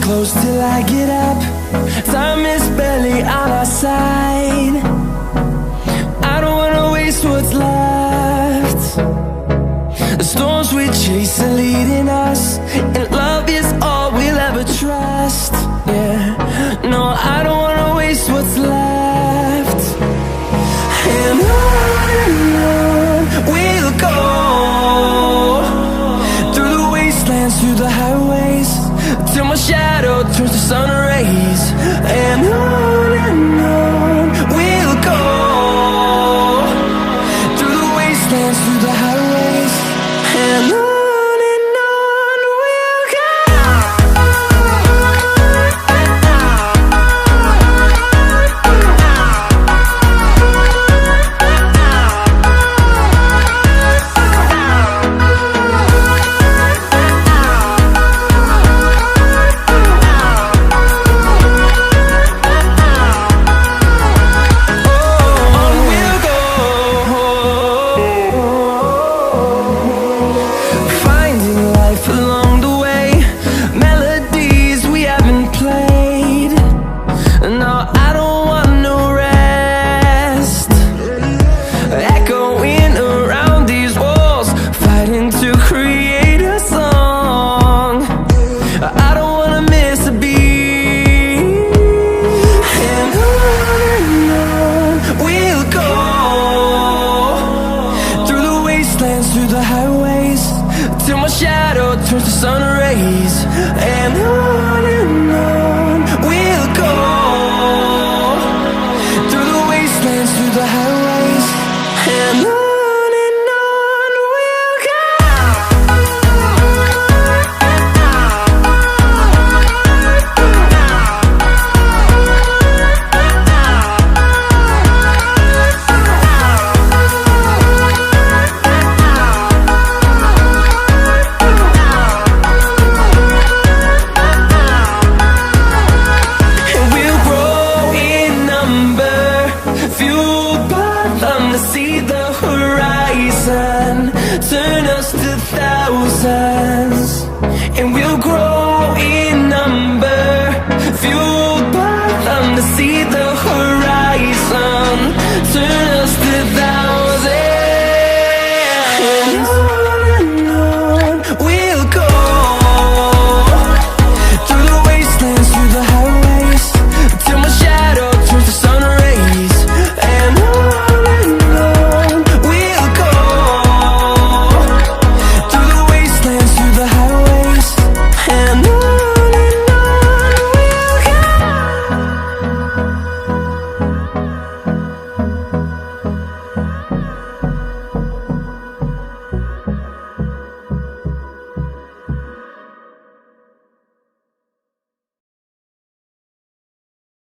close till I get up. Time is barely on our side. I don't wanna waste what's left. The storms we chase are leading us, and love is all we'll ever trust. Yeah, no, I don't wanna waste what's left. And on we'll go, through the wastelands, through the highways, till my shadow turns to sun rays. And